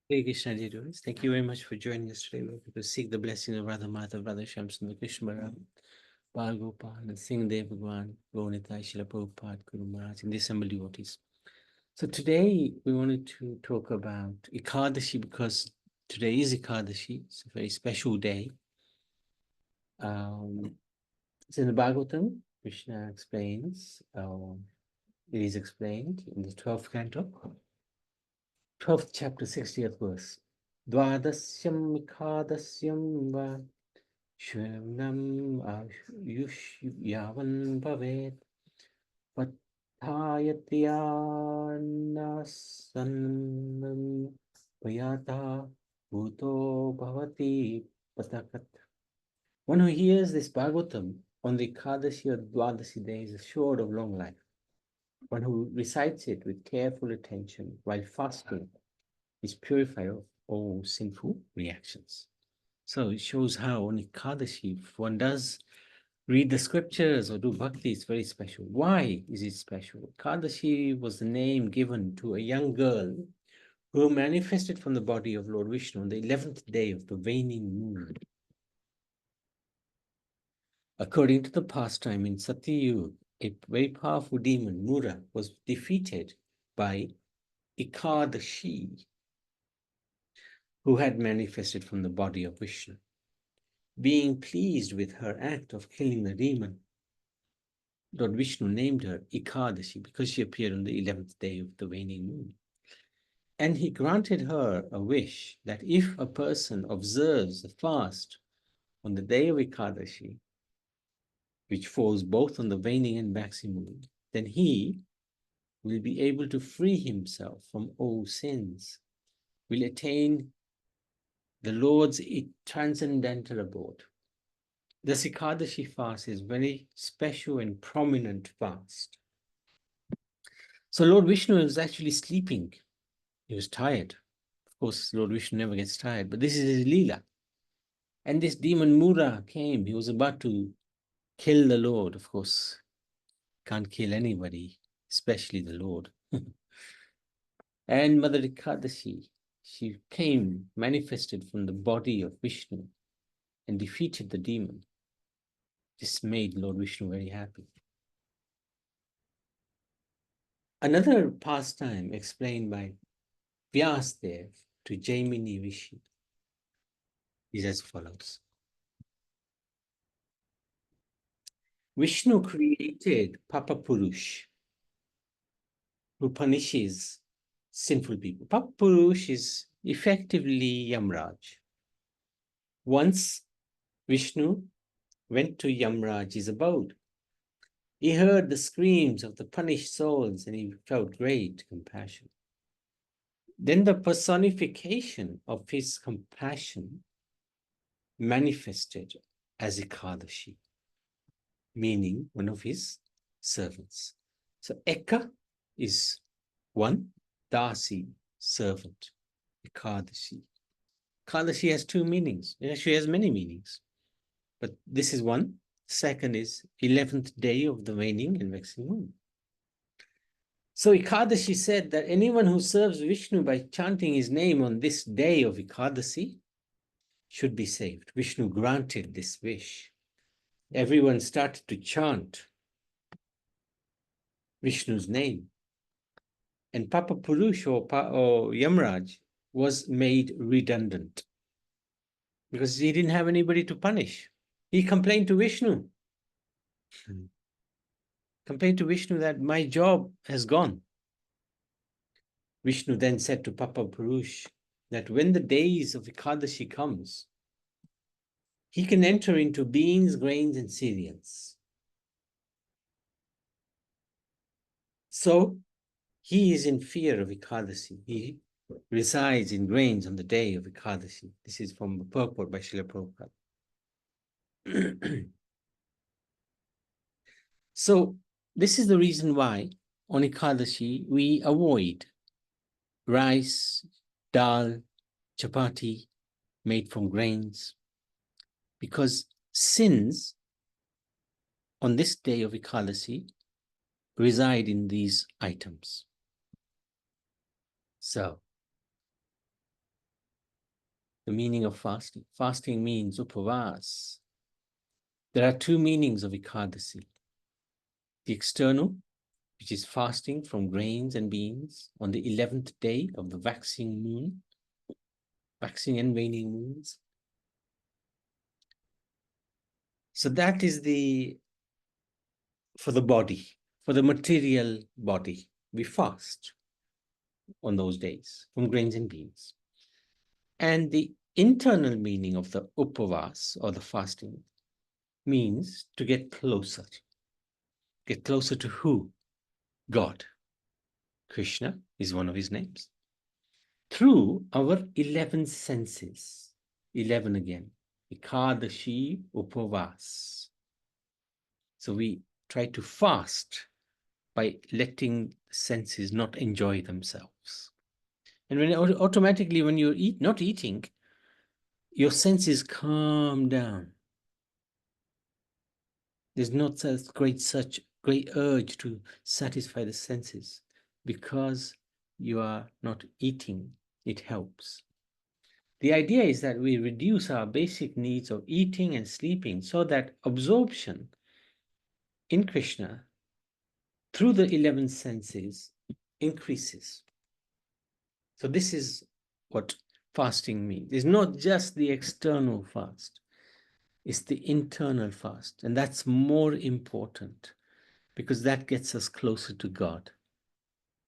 Hey Krishna devotees, thank you very much for joining us today. We're going to seek the blessing of Radha Madhav, Radha Shamsundar, Krishna Balaram, Bal Gopal, and Singh Dev Bhagwan, Gaunitai, Srila Prabhupada, Guru Maharaj, and the assembled devotees. So today we wanted to talk about Ekadashi because today is Ekadashi. It's a very special day. It's in the Bhagavatam. Krishna explains, it is explained in the 12th canto, 12th chapter, 60th verse. Dvadasyam Ekadasyam va Shvanam Ayush Yavan Bhavet Pathayatyanasannam Payata Bhuto Bhavati Patakat. One who hears this Bhagavatam on the Ekadashi or Dwadasi day is assured of long life. One who recites it with careful attention while fasting is purified of all sinful reactions. So it shows how on Ekadashi, if one does read the scriptures or do bhakti, it's very special. Why is it special? Ekadashi was the name given to a young girl who manifested from the body of Lord Vishnu on the 11th day of the waning moon. According to the pastime in Satyayug, a very powerful demon, Mura, was defeated by Ekadashi, who had manifested from the body of Vishnu. Being pleased with her act of killing the demon, Lord Vishnu named her Ekadashi because she appeared on the 11th day of the waning moon. And he granted her a wish that if a person observes the fast on the day of Ekadashi, which falls both on the waning and waxing moon, then he will be able to free himself from all sins, will attain the Lord's transcendental abode. The Ekadashi fast is very special and prominent fast. So Lord Vishnu was actually sleeping. He was tired. Of course, Lord Vishnu never gets tired, but this is his Leela. And this demon Mura came. He was about to kill the Lord. Of course, can't kill anybody, especially the Lord. And Mother Ekadashi, she came, manifested from the body of Vishnu and defeated the demon. This made Lord Vishnu very happy. Another pastime explained by Vyasdev to Jaimini Rishi is as follows. Vishnu created Papa Purush, who punishes sinful people. Papa Purush is effectively Yamraj. Once Vishnu went to Yamraj's abode. He heard the screams of the punished souls and he felt great compassion. Then the personification of his compassion manifested as Ekadashi, meaning one of his servants. So Eka is one, Dasi, servant, Ekadashi. Ekadashi has two meanings. It actually has many meanings, but this is one. Second is 11th day of the waning and waxing moon. So Ekadashi said that anyone who serves Vishnu by chanting his name on this day of Ekadasi should be saved. Vishnu granted this wish. Everyone started to chant Vishnu's name. And Papa Purush or Yamraj was made redundant because he didn't have anybody to punish. He complained to Vishnu. Complained to Vishnu that my job has gone. Vishnu then said to Papa Purush that when the days of Ekadashi comes, he can enter into beans, grains, and cereals. So he is in fear of Ekadashi. He resides in grains on the day of Ekadashi. This is from the purport by Srila Prabhupada. So this is the reason why on Ekadashi we avoid rice, dal, chapati made from grains, because sins on this day of Ekadashi reside in these items. So the meaning of fasting. Fasting means upavas. There are two meanings of Ekadasi. The external, which is fasting from grains and beans on the 11th day of the waxing moon, waxing and waning moons. So that is for the body, for the material body. We fast on those days from grains and beans. And the internal meaning of the upavas or the fasting means to get closer. Get closer to who? God. Krishna is one of his names. Through our 11 senses. 11 again. Ekadashi upavas. So we try to fast by letting senses not enjoy themselves. And when automatically when you eat, not eating, your senses calm down. There's not such great urge to satisfy the senses because you are not eating. It helps. The idea is that we reduce our basic needs of eating and sleeping so that absorption in Krishna through the 11 senses increases. So this is what fasting means. It's not just the external fast, it's the internal fast. And that's more important because that gets us closer to God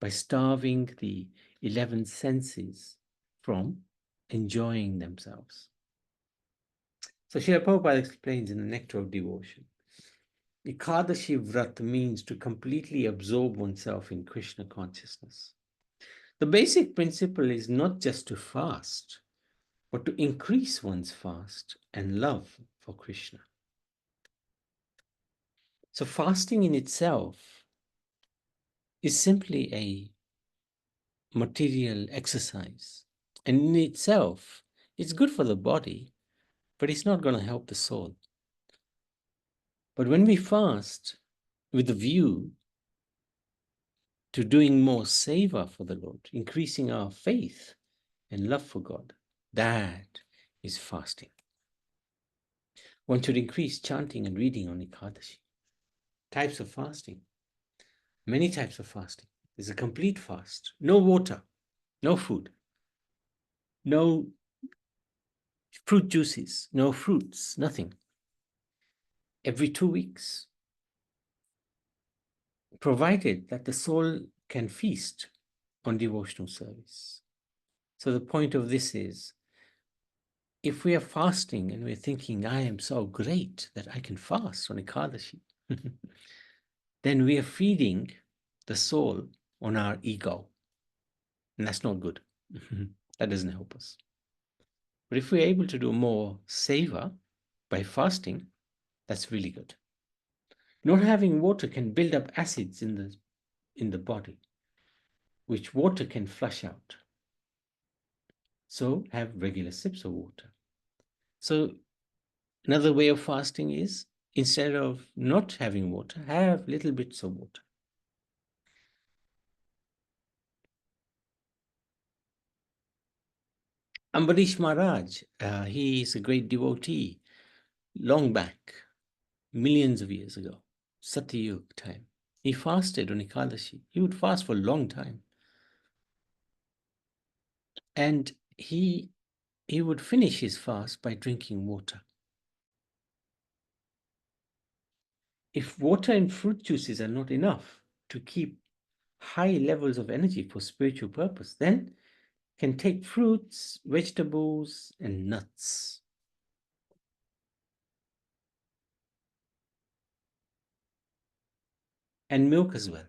by starving the 11 senses from enjoying themselves. So Srila Prabhupada explains in the Nectar of Devotion, Ekadashi Vrat means to completely absorb oneself in Krishna consciousness. The basic principle is not just to fast, but to increase one's fast and love for Krishna. So fasting in itself is simply a material exercise. And in itself, it's good for the body, but it's not going to help the soul. But when we fast with a view to doing more seva for the Lord, increasing our faith and love for God, that is fasting. One should increase chanting and reading on Ekadashi. Types of fasting. Many types of fasting. There's a complete fast. No water, no food, no fruit juices, no fruits, nothing. Every 2 weeks, provided that the soul can feast on devotional service. So the point of this is, if we are fasting and we're thinking, I am so great that I can fast on Ekadashi, then we are feeding the soul on our ego. And that's not good. That doesn't help us. But if we're able to do more seva by fasting, that's really good. Not having water can build up acids in the body, which water can flush out. So have regular sips of water. So another way of fasting is, instead of not having water, have little bits of water. Ambarish Maharaj, he is a great devotee, long back, millions of years ago, Satyayug time. He fasted on Ekadashi. He would fast for a long time. And he would finish his fast by drinking water. If water and fruit juices are not enough to keep high levels of energy for spiritual purpose, then can take fruits, vegetables, and nuts. And milk as well.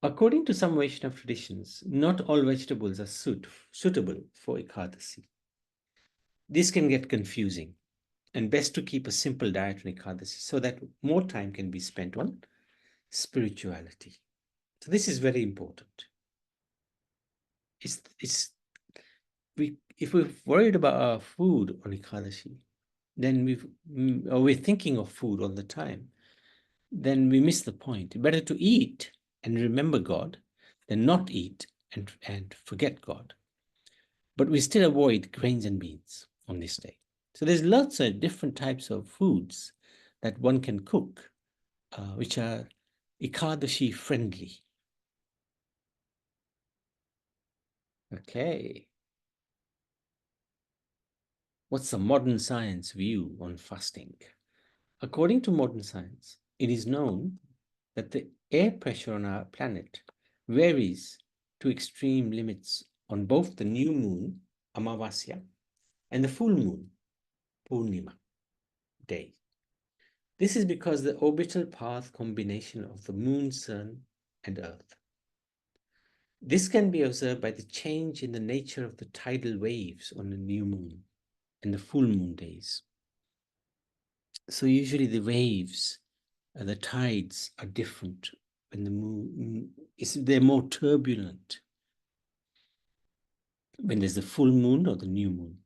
According to some Vaishnava traditions, not all vegetables are suitable for Ekadasi. This can get confusing, and best to keep a simple diet on Ekadasi so that more time can be spent on spirituality. So this is very important. If we're worried about our food on Ekadashi, then we're thinking of food all the time, then we miss the point. Better to eat and remember God than not eat and forget God. but we still avoid grains and beans on this day. So there's lots of different types of foods that one can cook, which are Ekadashi friendly. Okay. What's the modern science view on fasting? According to modern science, it is known that the air pressure on our planet varies to extreme limits on both the new moon, Amavasya, and the full moon, Purnima, day. This is because the orbital path combination of the moon, sun, and earth. This can be observed by the change in the nature of the tidal waves on the new moon and the full moon days. So usually the waves, the tides are different when the moon they're more turbulent when there's the full moon or the new moon.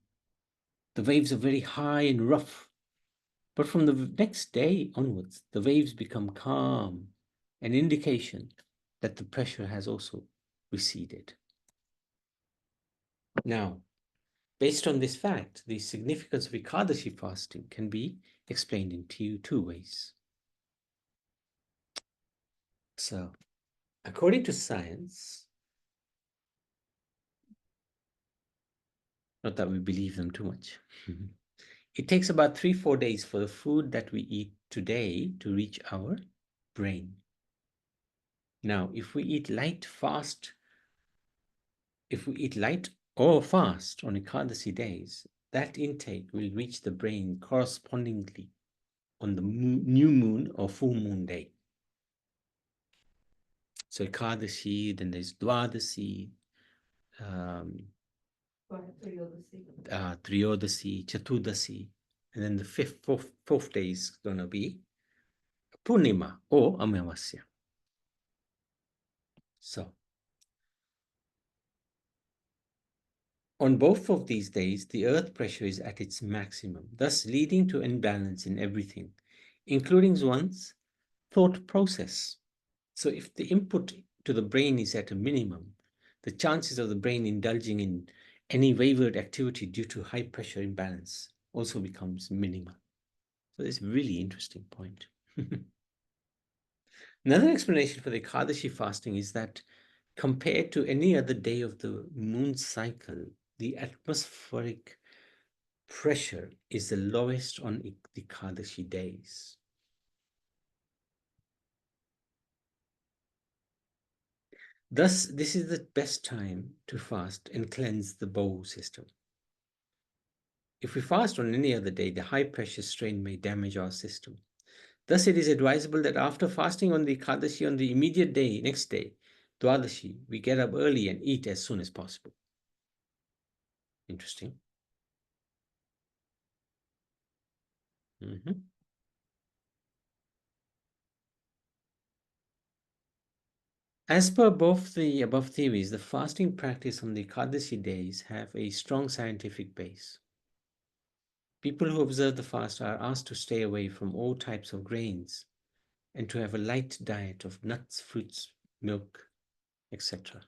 The waves are very high and rough, but from the next day onwards, the waves become calm, an indication that the pressure has also receded. Now, based on this fact, the significance of Ekadashi fasting can be explained in two ways. So, according to science, not that we believe them too much, it takes about 3-4 days for the food that we eat today to reach our brain. Now, if we eat light or fast on Ekadasi days, that intake will reach the brain correspondingly on the new moon or full moon day. So Ekadashi, then there's Dwadasi, Triyodasi, Chaturdasi, and then the fourth day is going to be Purnima or Amavasya. So, on both of these days, the earth pressure is at its maximum, thus leading to imbalance in everything, including one's thought process. So if the input to the brain is at a minimum, the chances of the brain indulging in any wayward activity due to high pressure imbalance also becomes minimal. So it's a really interesting point. Another explanation for the Ekadashi fasting is that compared to any other day of the moon cycle, the atmospheric pressure is the lowest on the Ekadashi days. Thus, this is the best time to fast and cleanse the bowel system. If we fast on any other day, the high pressure strain may damage our system. Thus, it is advisable that after fasting on the Ekadashi on the immediate day, next day, Dwadashi, we get up early and eat as soon as possible. Interesting. As per both the above theories, the fasting practice on the Ekadashi days have a strong scientific base. People who observe the fast are asked to stay away from all types of grains and to have a light diet of nuts, fruits, milk, etc.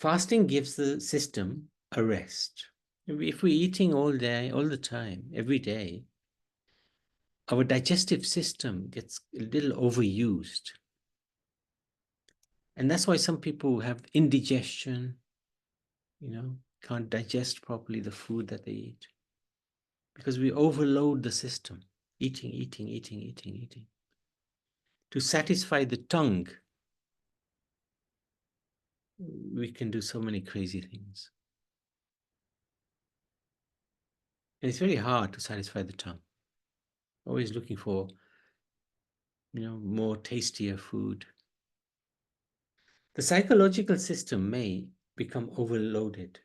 Fasting gives the system a rest. If we're eating all day, all the time, every day, our digestive system gets a little overused. And that's why some people have indigestion, can't digest properly the food that they eat. Because we overload the system, eating. To satisfy the tongue, we can do so many crazy things. And it's very hard to satisfy the tongue. Always looking for, more tastier food. The psychological system may become overloaded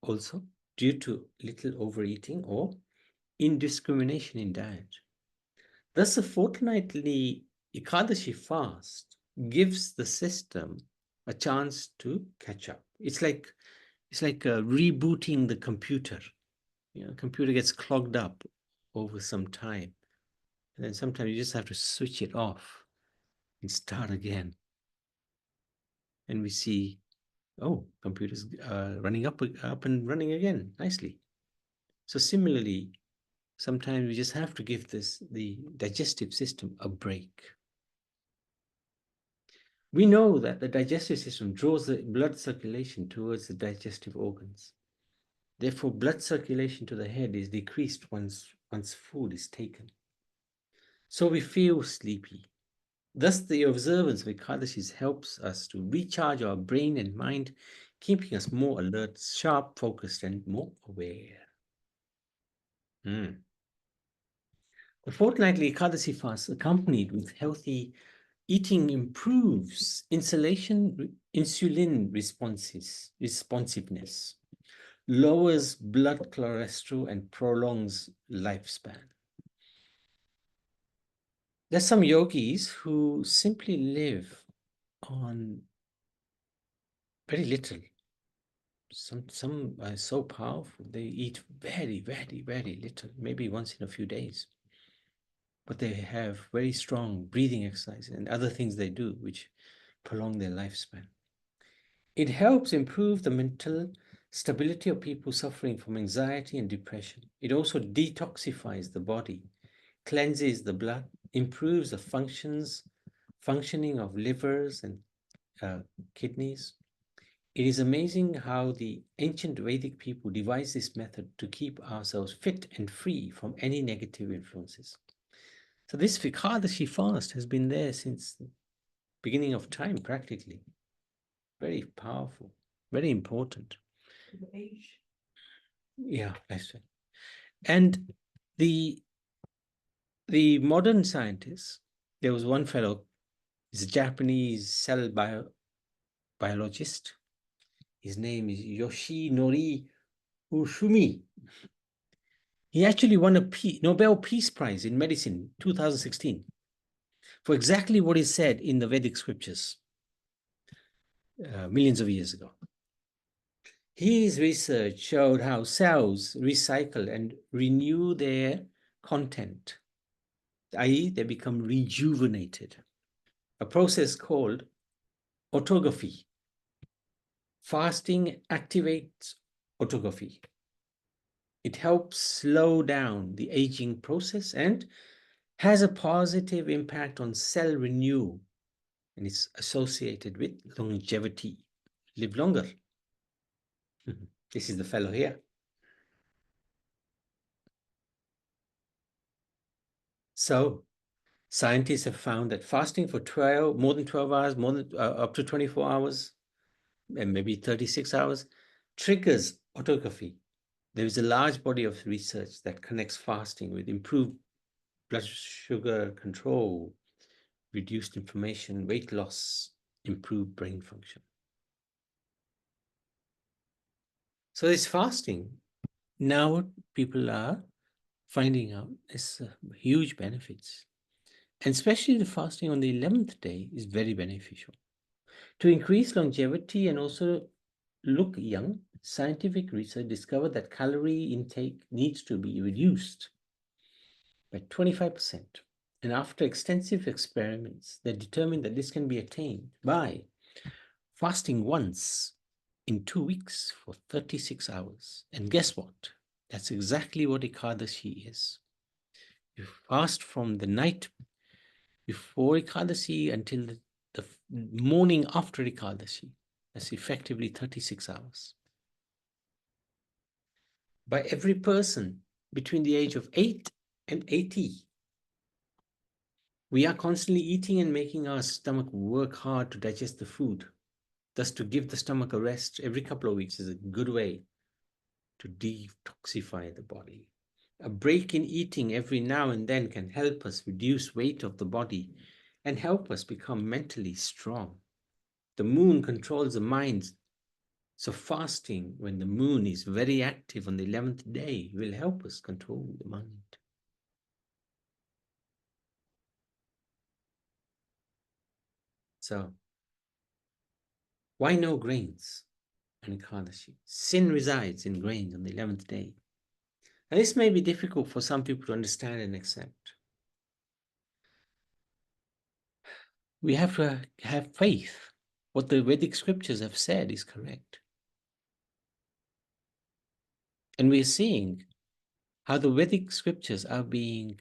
also due to little overeating or indiscrimination in diet. Thus, a fortnightly Ekadashi fast gives the system a chance to catch up. It's like rebooting the computer. Computer gets clogged up over some time, and then sometimes you just have to switch it off and start again. And we see Oh, computers running up and running again nicely. So similarly, sometimes we just have to give the digestive system a break. We know that the digestive system draws the blood circulation towards the digestive organs. Therefore, blood circulation to the head is decreased once food is taken. So we feel sleepy. Thus, the observance of Ekadashis helps us to recharge our brain and mind, keeping us more alert, sharp, focused, and more aware. The fortnightly Ekadashi fast, accompanied with healthy eating, improves insulin responsiveness, lowers blood cholesterol, and prolongs lifespan. There's some yogis who simply live on very little. Some are so powerful, they eat very, very, very little, maybe once in a few days. But they have very strong breathing exercise and other things they do which prolong their lifespan. It helps improve the mental stability of people suffering from anxiety and depression. It also detoxifies the body, cleanses the blood, improves the functioning of livers and kidneys. It is amazing how the ancient Vedic people devised this method to keep ourselves fit and free from any negative influences. So this Ekadashi fast has been there since the beginning of time, practically. Very powerful, very important. Yeah, that's right. And the modern scientists, there was one fellow, he's a Japanese cell biologist. His name is Yoshinori Ushumi. He actually won a Nobel Peace Prize in medicine 2016 for exactly what is said in the Vedic scriptures millions of years ago. His research showed how cells recycle and renew their content, i.e., they become rejuvenated, a process called autophagy. Fasting activates autophagy. It helps slow down the aging process and has a positive impact on cell renewal, and it's associated with longevity. Live longer. This is the fellow here. So scientists have found that fasting for more than 12 hours, up to 24 hours, and maybe 36 hours, triggers autophagy. There is a large body of research that connects fasting with improved blood sugar control, reduced inflammation, weight loss, improved brain function. So this fasting, now people are finding out it's huge benefits. And especially the fasting on the 11th day is very beneficial. To increase longevity and also look young, scientific research discovered that calorie intake needs to be reduced by 25%. And after extensive experiments, they determined that this can be attained by fasting once in 2 weeks for 36 hours. And guess what? That's exactly what Ekadashi is. You fast from the night before Ekadashi until the morning after Ekadashi. That's effectively 36 hours. By every person between the age of 8 and 80, we are constantly eating and making our stomach work hard to digest the food. Thus, to give the stomach a rest every couple of weeks is a good way to detoxify the body. A break in eating every now and then can help us reduce weight of the body and help us become mentally strong. The moon controls the mind, so fasting when the moon is very active on the 11th day will help us control the mind. So, why no grains on Ekadashi? Sin resides in grains on the 11th day. Now, this may be difficult for some people to understand and accept. We have to have faith what the Vedic scriptures have said is correct. And we're seeing how the Vedic scriptures are being,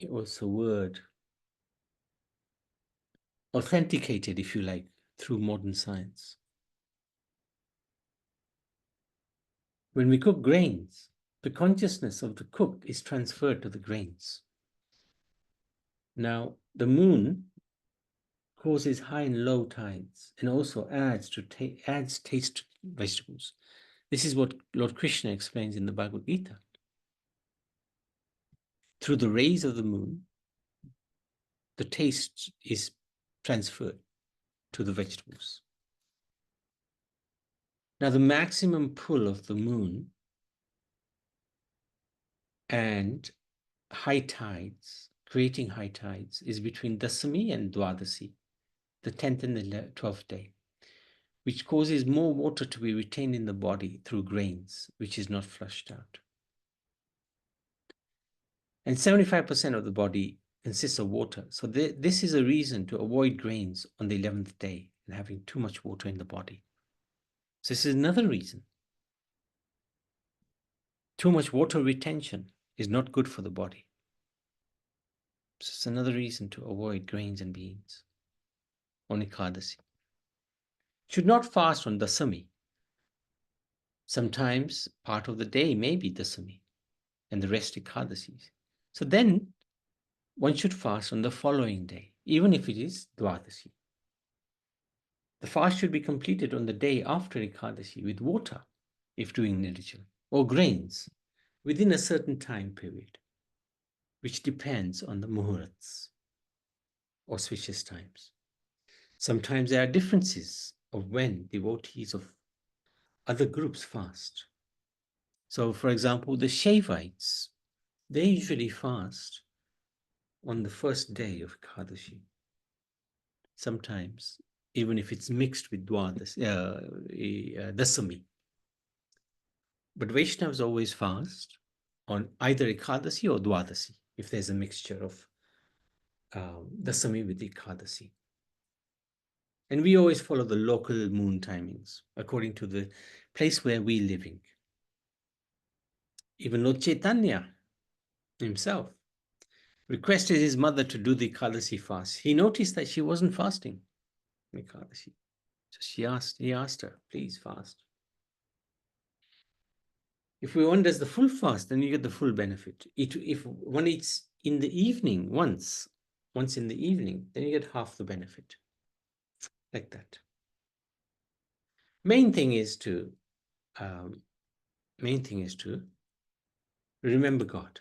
what's the word? Authenticated, if you like, through modern science. When we cook grains, the consciousness of the cook is transferred to the grains. Now, the moon causes high and low tides and also adds taste to vegetables. This is what Lord Krishna explains in the Bhagavad Gita. Through the rays of the moon, the taste is transferred to the vegetables. Now, the maximum pull of the moon and high tides, creating high tides, is between Dasami and Dwadasi, the 10th and the 12th day, which causes more water to be retained in the body through grains, which is not flushed out. And 75% of the body consists of water. So this is a reason to avoid grains on the 11th day and having too much water in the body. So this is another reason. Too much water retention is not good for the body. So it's another reason to avoid grains and beans on Ekadasi. Should not fast on Dasami. Sometimes part of the day may be Dasami and the rest Ekadasis. So then one should fast on the following day, even if it is Dwadasi. The fast should be completed on the day after Ekadasi with water, if doing Nirjala, or grains, within a certain time period, which depends on the muhurats, auspicious times. Sometimes there are differences of when devotees of other groups fast. So, for example, the Shaivites, they usually fast on the first day of Ekadashi. Sometimes, even if it's mixed with Dasami. But Vaishnavas always fast on either Ekadasi or Dwadasi, if there's a mixture of Dasami with Ekadasi. And we always follow the local moon timings according to the place where we're living. Even Lord Chaitanya himself requested his mother to do the Ekadasi fast. He noticed that she wasn't fasting Ekadasi. So he asked her, please fast. If one does the full fast, then you get the full benefit. If one eats in the evening, once in the evening, then you get half the benefit. Like that. Main thing is to remember God.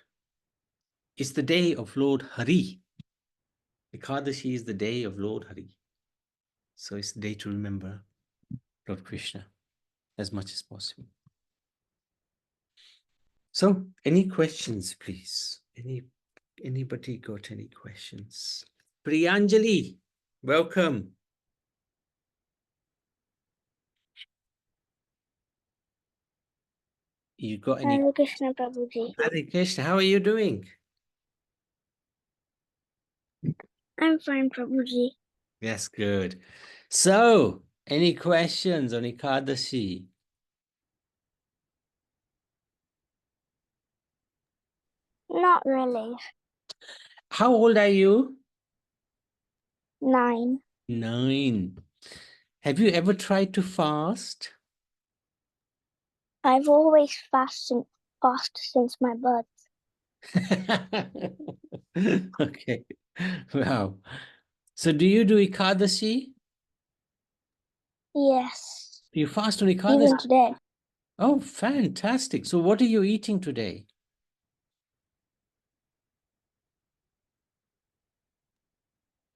It's the day of Lord Hari. Ekadashi is the day of Lord Hari. So it's the day to remember Lord Krishna as much as possible. So, any questions, please? Anybody got any questions? Priyanjali, welcome. You got any? Hare Krishna, Prabhuji. Hare Krishna, how are you doing? I'm fine, Prabhuji. That's good. So, any questions on Ekadashi? Not really. How old are you? 9. 9. Have you ever tried to fast? I've always fasted since my birth. Okay. Wow. So do you do Ekadashi? Yes. You fast on Ekadashi? Even today. Oh, fantastic. So what are you eating today?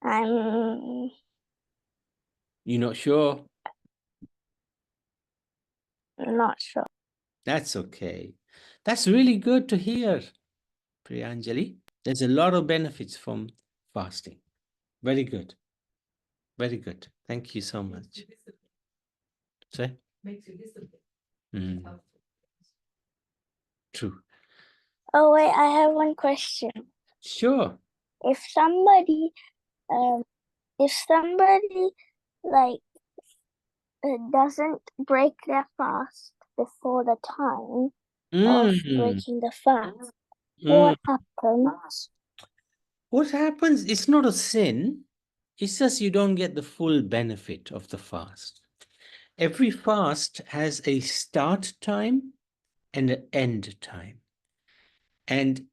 I'm You're not sure? not sure. That's okay. That's really good to hear, Priyanjali. There's a lot of benefits from fasting. Very good. Very good. Thank you so much. Sorry? Makes you disciplined. True. Oh, wait, I have one question. Sure. If somebody if somebody like doesn't break their fast before the time of Mm, breaking the fast, mm. what happens? What happens? It's not a sin. It's just you don't get the full benefit of the fast. Every fast has a start time and an end time. And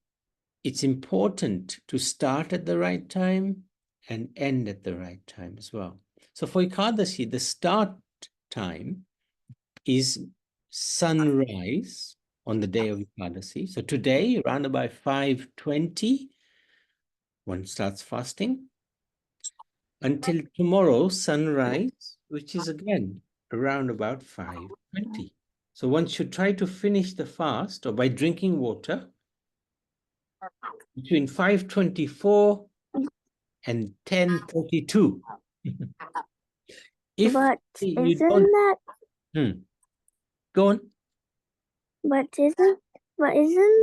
it's important to start at the right time and end at the right time as well. So for Ekadashi, the start time is sunrise on the day of Ekadashi. So today, around about 5:20, one starts fasting until tomorrow, sunrise, which is again around about 5:20. So one should try to finish the fast or by drinking water between 5:24 and 10:32. If But you isn't don't, that go on. but isn't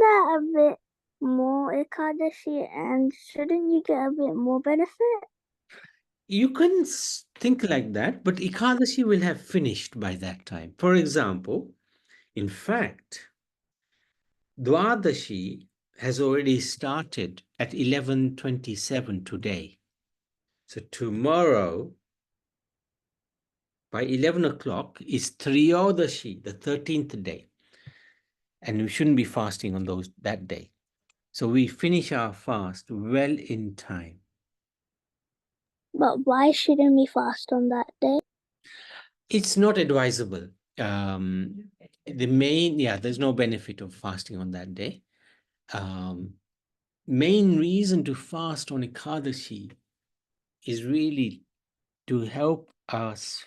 that a bit more Ekadashi, and shouldn't you get a bit more benefit? You can think like that, but Ekadashi will have finished by that time. For example, in fact, Dwadashi has already started at 11:27 today. So tomorrow, by 11 o'clock, is Triyodashi, the 13th day. And we shouldn't be fasting on that day. So we finish our fast well in time. But why shouldn't we fast on that day? It's not advisable. There's no benefit of fasting on that day. Main reason to fast on Ekadashi is really to help us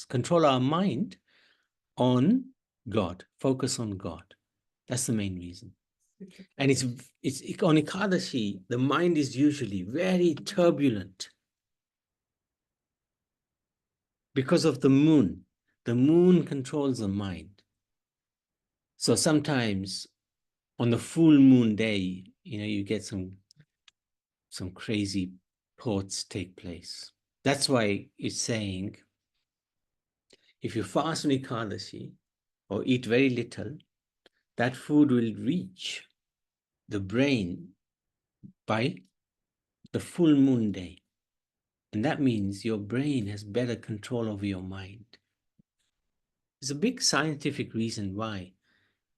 control our mind on God, focus on God. That's the main reason. And it's on Ekadashi, the mind is usually very turbulent because of the moon. The moon controls the mind. So sometimes on the full moon day, you get some crazy thoughts take place. That's why it's saying, if you fast on Ekadashi or eat very little, that food will reach the brain by the full moon day. And that means your brain has better control over your mind. There's a big scientific reason why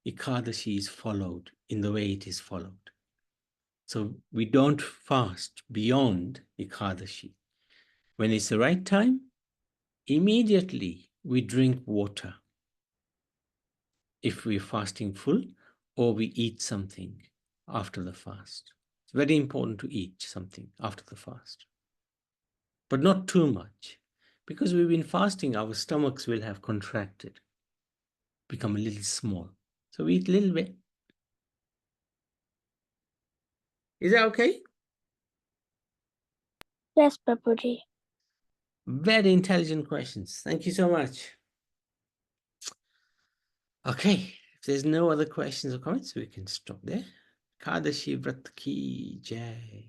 Ekadashi is followed in the way it is followed. So we don't fast beyond Ekadashi. When it's the right time, immediately we drink water. If we're fasting full, or we eat something after the fast. It's very important to eat something after the fast. But not too much. Because we've been fasting, our stomachs will have contracted, become a little small. So we eat a little bit. Is that okay? Yes, Babuji. Very intelligent questions. Thank you so much. Okay, if there's no other questions or comments, we can stop there. Ekadashi Vrat Ki Jai.